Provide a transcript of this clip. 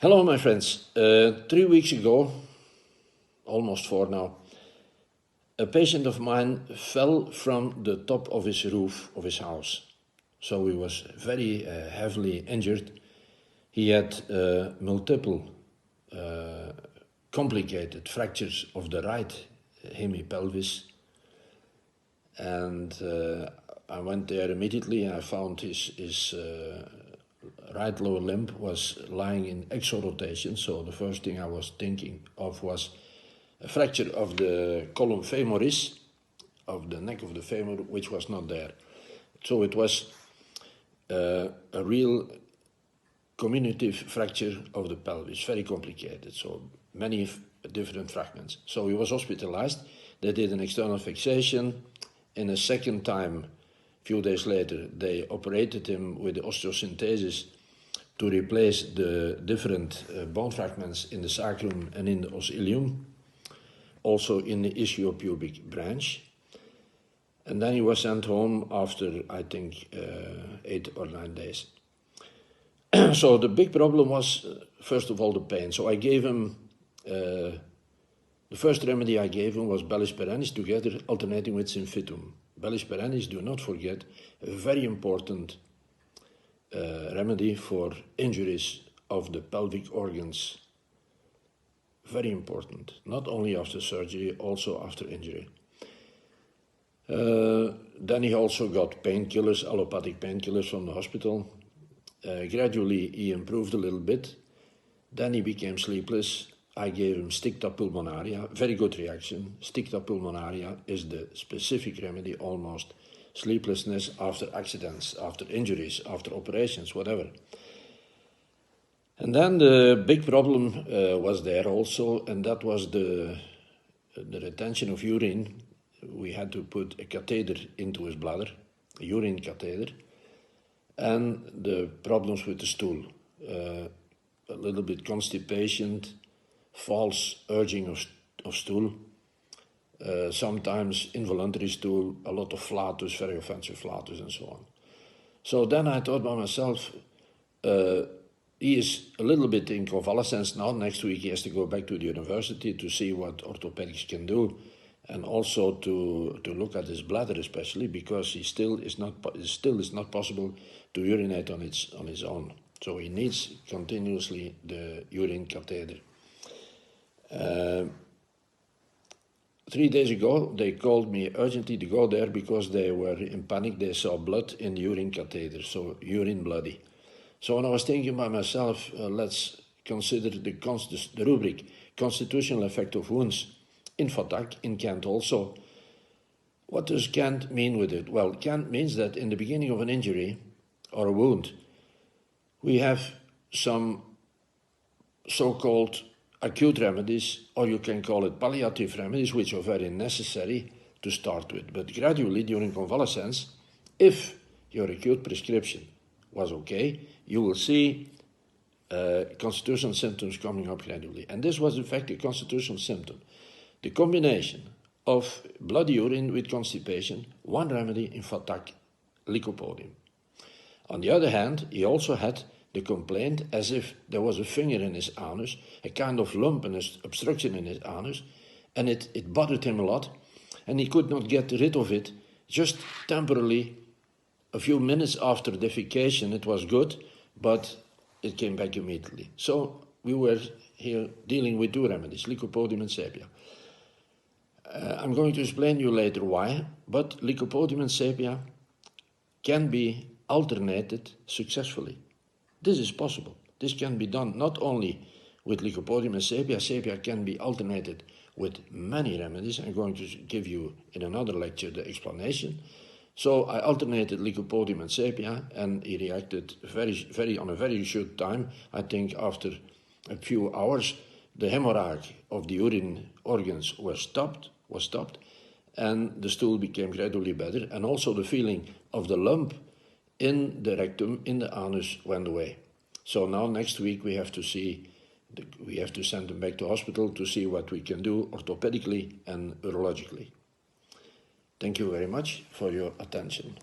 Hello, my friends. 3 weeks ago, almost 4 now, a patient of mine fell from the top of his roof of his house. So he was very heavily injured. He had multiple complicated fractures of the right hemipelvis. And I went there immediately. I found his right lower limb was lying in exorotation. So the first thing I was thinking of was a fracture of the column femoris, of the neck of the femur, which was not there. So it was a real comminutive fracture of the pelvis, very complicated, so many different fragments. So he was hospitalized. They did an external fixation. In a second time, a few days later, they operated him with the osteosynthesis to replace the different bone fragments in the sacrum and in the os ilium, also in the ischiopubic branch. And then he was sent home after, I think, 8 or 9 days. So the big problem was, first of all, the pain. So I gave him, the first remedy I gave him was Bellis perennis together, alternating with Synphytum. Bellis perennis, do not forget, a very important remedy for injuries of the pelvic organs. Very important, not only after surgery, also after injury. Then he also got painkillers, allopathic painkillers from the hospital. Gradually he improved a little bit. Then he became sleepless. I gave him Sticta pulmonaria, very good reaction. Sticta pulmonaria is the specific remedy, almost sleeplessness after accidents, after injuries, after operations, whatever. And then the big problem was there also, and that was the retention of urine. We had to put a catheter into his bladder, a urine catheter, and the problems with the stool. A little bit constipation, false urging of stool, sometimes involuntary stool, a lot of flatus, very offensive flatus, and so on. So then I thought by myself, he is a little bit in convalescence now. Next week he has to go back to the university to see what orthopedics can do, and also to look at his bladder especially, because he still is not possible to urinate on his own. So he needs continuously the urine catheter. 3 days ago, they called me urgently to go there because they were in panic. They saw blood in the urine catheter, so urine bloody. So when I was thinking by myself, let's consider the rubric constitutional effect of wounds in FATAC, in Kent also. What does Kent mean with it? Well, Kent means that in the beginning of an injury or a wound, we have some so-called acute remedies, or you can call it palliative remedies, which are very necessary to start with. But gradually, during convalescence, if your acute prescription was okay, you will see constitutional symptoms coming up gradually. And this was, in fact, a constitutional symptom. The combination of bloody urine with constipation, one remedy in FATAC, lycopodium. On the other hand, he also had the complaint as if there was a finger in his anus, a kind of lump and obstruction in his anus, and it bothered him a lot, and he could not get rid of it. Just temporarily, a few minutes after defecation, it was good, but it came back immediately. So we were here dealing with 2 remedies, lycopodium and Sepia. I'm going to explain you later why, but lycopodium and Sepia can be alternated successfully. This is possible. This can be done not only with lycopodium and Sepia. Sepia can be alternated with many remedies. I'm going to give you in another lecture the explanation. So I alternated lycopodium and Sepia, and he reacted on a very short time. I think after a few hours, the hemorrhage of the urine organs was stopped, and the stool became gradually better, and also the feeling of the lump in the rectum, in the anus, went away. So now next week we have to send him back to hospital to see what we can do orthopedically and urologically. Thank you very much for your attention.